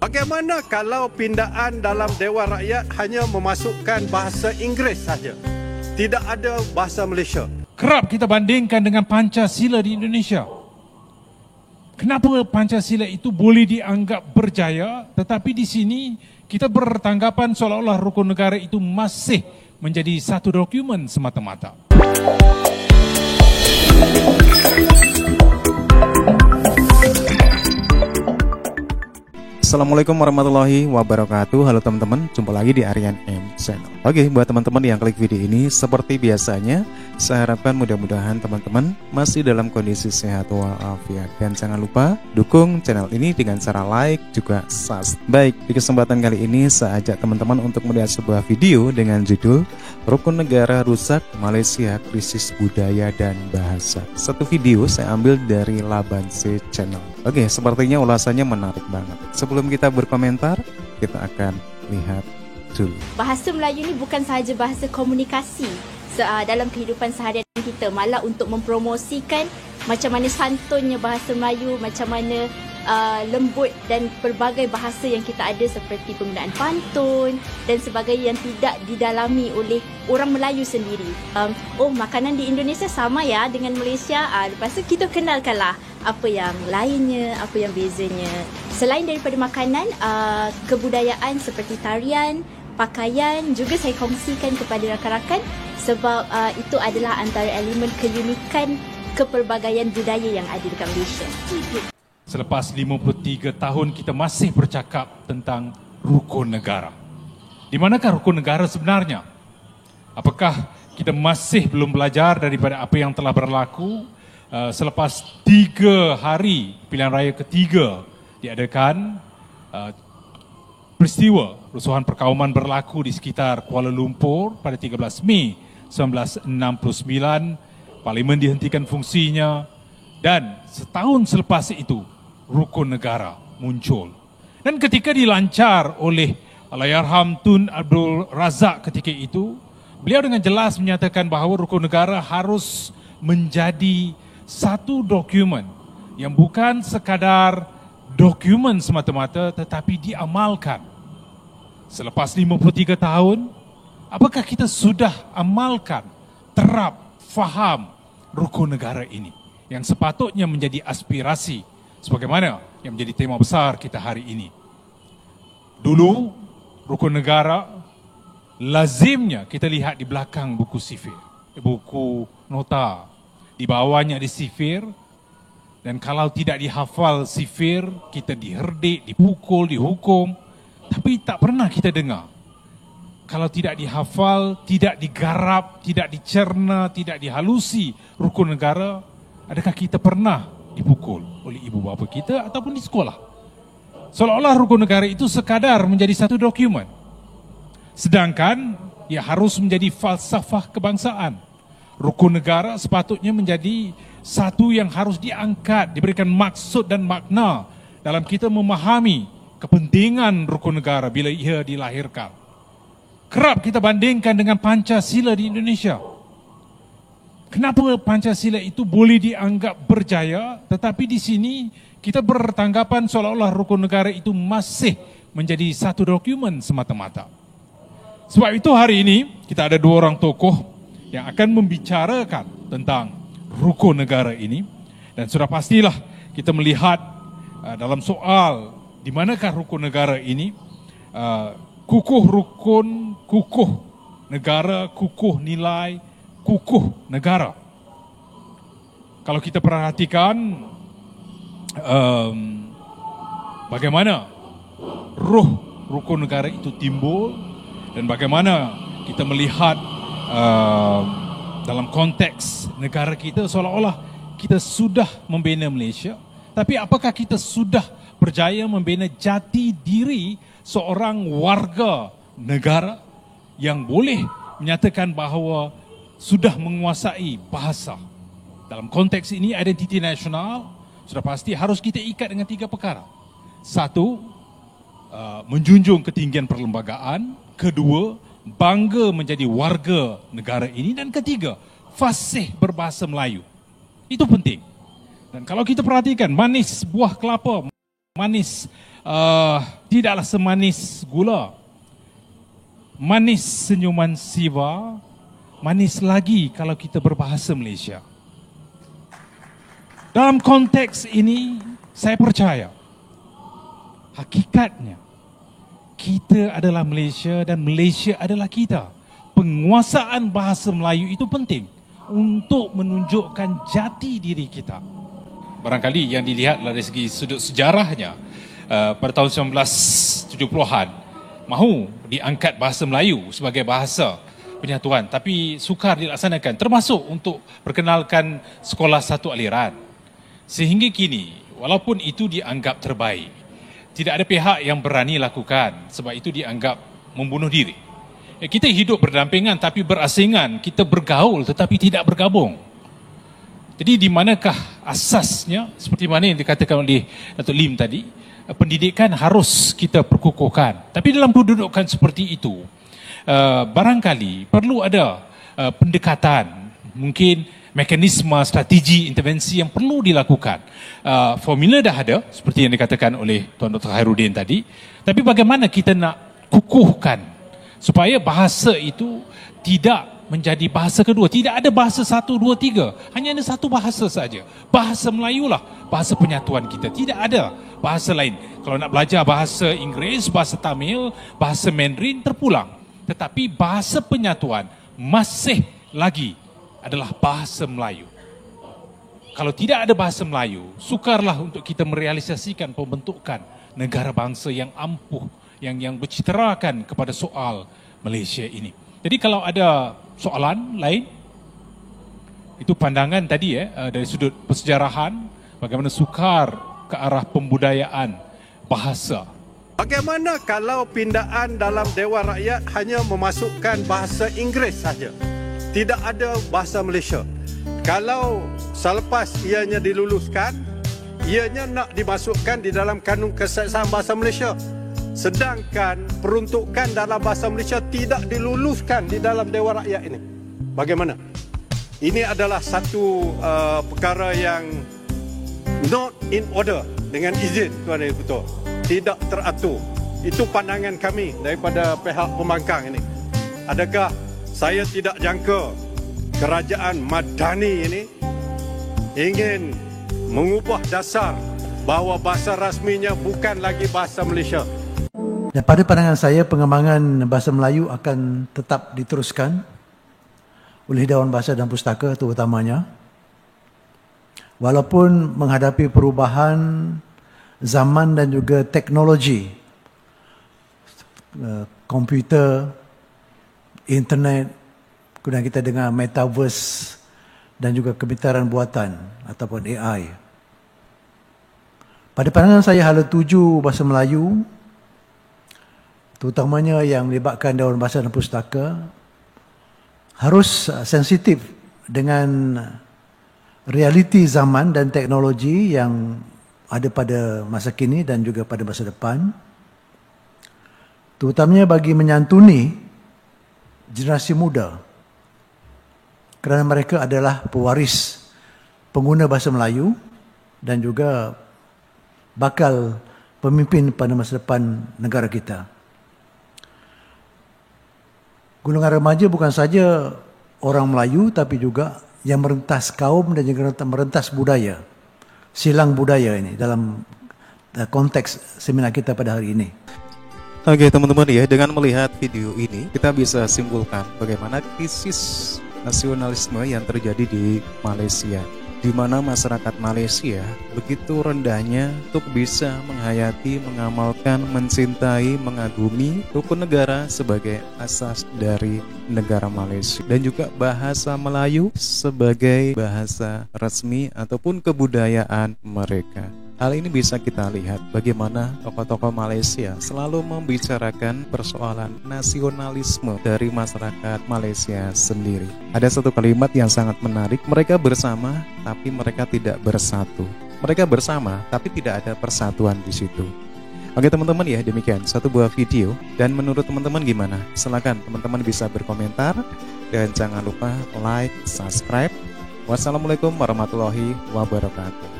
Bagaimana kalau pindaan dalam Dewan Rakyat hanya memasukkan bahasa Inggeris saja? Tidak ada bahasa Malaysia. Kerap kita bandingkan dengan Pancasila di Indonesia. Kenapa Pancasila itu boleh dianggap berjaya, tetapi di sini kita bertanggapan seolah-olah rukun negara itu masih menjadi satu dokumen semata-mata. Assalamualaikum warahmatullahi wabarakatuh. Halo teman-teman, jumpa lagi di Aryan M Channel. Oke, buat teman-teman yang klik video ini, seperti biasanya saya harapkan mudah-mudahan teman-teman masih dalam kondisi sehat walafiat. Dan jangan lupa dukung channel ini dengan cara like juga subscribe. Baik, di kesempatan kali ini saya ajak teman-teman untuk melihat sebuah video dengan judul Rukun Negara Rusak, Malaysia Krisis Budaya dan Bahasa. Satu video saya ambil dari Labanse Channel. Oke, sepertinya ulasannya menarik banget. Sebelum kita berkomentar, kita akan lihat dulu. Bahasa Melayu ni bukan sahaja bahasa komunikasi dalam kehidupan seharian kita, malah untuk mempromosikan macam mana santunnya bahasa Melayu, macam mana lembut dan pelbagai bahasa yang kita ada seperti penggunaan pantun dan sebagainya yang tidak didalami oleh orang Melayu sendiri. Makanan di Indonesia sama ya dengan Malaysia. Lepas tu kita kenalkanlah apa yang lainnya, apa yang bezanya. Selain daripada makanan, kebudayaan seperti tarian, pakaian juga saya kongsikan kepada rakan-rakan sebab itu adalah antara elemen keunikan kepelbagaian budaya yang ada dekat Malaysia. Selepas 53 tahun kita masih bercakap tentang rukun negara. Di manakah rukun negara sebenarnya? Apakah kita masih belum belajar daripada apa yang telah berlaku selepas 3 hari pilihan raya ketiga diadakan? Peristiwa rusuhan perkauman berlaku di sekitar Kuala Lumpur pada 13 Mei 1969. Parlimen dihentikan fungsinya dan setahun selepas itu rukun negara muncul. Dan ketika dilancar oleh Allahyarham Tun Abdul Razak ketika itu, beliau dengan jelas menyatakan bahawa rukun negara harus menjadi satu dokumen yang bukan sekadar dokumen semata-mata tetapi diamalkan. Selepas 53 tahun, apakah kita sudah amalkan, terap, faham rukun negara ini yang sepatutnya menjadi aspirasi sebagaimana yang menjadi tema besar kita hari ini? Dulu rukun negara lazimnya kita lihat di belakang buku sifir, buku nota. Di bawahnya ada sifir, dan kalau tidak dihafal sifir, kita diherdik, dipukul, dihukum. Tapi tak pernah kita dengar kalau tidak dihafal, tidak digarap, tidak dicerna, tidak dihalusi rukun negara, adakah kita pernah dipukul oleh ibu bapa kita ataupun di sekolah? Seolah-olah rukun negara itu sekadar menjadi satu dokumen, sedangkan ia harus menjadi falsafah kebangsaan. Rukun negara sepatutnya menjadi satu yang harus diangkat, diberikan maksud dan makna dalam kita memahami kepentingan rukun negara bila ia dilahirkan. Kerap kita bandingkan dengan Pancasila di Indonesia. Kenapa Pancasila itu boleh dianggap berjaya, tetapi di sini kita bertanggapan seolah-olah rukun negara itu masih menjadi satu dokumen semata-mata. Sebab itu hari ini kita ada 2 orang tokoh yang akan membicarakan tentang rukun negara ini. Dan sudah pastilah kita melihat dalam soal di manakah rukun negara ini, kukuh rukun, kukuh negara, kukuh nilai, kukuh negara. Kalau kita perhatikan bagaimana ruh rukun negara itu timbul dan bagaimana kita melihat dalam konteks negara kita seolah-olah kita sudah membina Malaysia, tapi apakah kita sudah berjaya membina jati diri seorang warga negara yang boleh menyatakan bahawa sudah menguasai bahasa? Dalam konteks ini, identiti nasional sudah pasti harus kita ikat dengan 3 perkara. 1, menjunjung ketinggian perlembagaan. 2, bangga menjadi warga negara ini. Dan 3, fasih berbahasa Melayu. Itu penting. Dan kalau kita perhatikan, manis buah kelapa, manis tidaklah semanis gula. Manis senyuman Siva, manis lagi kalau kita berbahasa Malaysia. Dalam konteks ini, saya percaya hakikatnya kita adalah Malaysia dan Malaysia adalah kita. Penguasaan bahasa Melayu itu penting untuk menunjukkan jati diri kita. Barangkali yang dilihat dari segi sudut sejarahnya, pada tahun 1970-an, mahu diangkat bahasa Melayu sebagai bahasa penyatuan, tapi sukar dilaksanakan, termasuk untuk perkenalkan sekolah satu aliran. Sehingga kini, walaupun itu dianggap terbaik, tidak ada pihak yang berani lakukan, sebab itu dianggap membunuh diri. Kita hidup berdampingan tapi berasingan, kita bergaul tetapi tidak bergabung. Jadi di manakah asasnya, seperti mana yang dikatakan oleh Datuk Lim tadi, pendidikan harus kita perkukuhkan. Tapi dalam kedudukan seperti itu, barangkali perlu ada pendekatan, mungkin mekanisme, strategi, intervensi yang perlu dilakukan. Formula dah ada, seperti yang dikatakan oleh Tuan Dr. Khairuddin tadi. Tapi bagaimana kita nak kukuhkan supaya bahasa itu tidak menjadi bahasa kedua. Tidak ada bahasa 1, 2, 3. Hanya ada satu bahasa saja. Bahasa Melayu lah bahasa penyatuan kita. Tidak ada bahasa lain. Kalau nak belajar bahasa Inggeris, bahasa Tamil, bahasa Mandarin, terpulang. Tetapi bahasa penyatuan masih lagi adalah bahasa Melayu. Kalau tidak ada bahasa Melayu, sukarlah untuk kita merealisasikan pembentukan negara bangsa yang ampuh, yang berciterakan kepada soal Malaysia ini. Jadi kalau ada soalan lain, itu pandangan tadi dari sudut persejarahan, bagaimana sukar ke arah pembudayaan bahasa. Bagaimana kalau pindaan dalam Dewan Rakyat hanya memasukkan bahasa Inggeris saja? Tidak ada bahasa Malaysia. Kalau selepas ianya diluluskan, ianya nak dimasukkan di dalam kanun keseksaan bahasa Malaysia. Sedangkan peruntukan dalam bahasa Malaysia tidak diluluskan di dalam Dewan Rakyat ini. Bagaimana? Ini adalah satu perkara yang not in order, dengan izin Tuan Yang Ketua. Tidak teratur. Itu pandangan kami daripada pihak pembangkang ini. Adakah saya tidak jangka kerajaan Madani ini ingin mengubah dasar bahawa bahasa rasminya bukan lagi bahasa Malaysia. Dan pada pandangan saya, pengembangan bahasa Melayu akan tetap diteruskan oleh Dewan Bahasa dan Pustaka terutamanya. Walaupun menghadapi perubahan zaman dan juga teknologi, komputer, internet, kemudian kita dengar metaverse dan juga kepintaran buatan ataupun AI. Pada pandangan saya, hala tuju bahasa Melayu, terutamanya yang melibatkan Dewan Bahasa dan Pustaka, harus sensitif dengan realiti zaman dan teknologi yang ada pada masa kini dan juga pada masa depan, terutamanya bagi menyantuni generasi muda, kerana mereka adalah pewaris pengguna bahasa Melayu dan juga bakal pemimpin pada masa depan negara kita. Golongan remaja bukan saja orang Melayu, tapi juga yang merentas kaum dan juga merentas budaya, silang budaya ini dalam konteks seminar kita pada hari ini. Oke teman-teman ya, dengan melihat video ini kita bisa simpulkan bagaimana krisis nasionalisme yang terjadi di Malaysia, di mana masyarakat Malaysia begitu rendahnya untuk bisa menghayati, mengamalkan, mencintai, mengagumi rukun negara sebagai asas dari negara Malaysia, dan juga bahasa Melayu sebagai bahasa resmi ataupun kebudayaan mereka. Hal ini bisa kita lihat bagaimana tokoh-tokoh Malaysia selalu membicarakan persoalan nasionalisme dari masyarakat Malaysia sendiri. Ada satu kalimat yang sangat menarik, mereka bersama tapi mereka tidak bersatu. Mereka bersama tapi tidak ada persatuan di situ. Oke teman-teman ya, demikian satu buah video, dan menurut teman-teman gimana? Silakan teman-teman bisa berkomentar dan jangan lupa like, subscribe. Wassalamualaikum warahmatullahi wabarakatuh.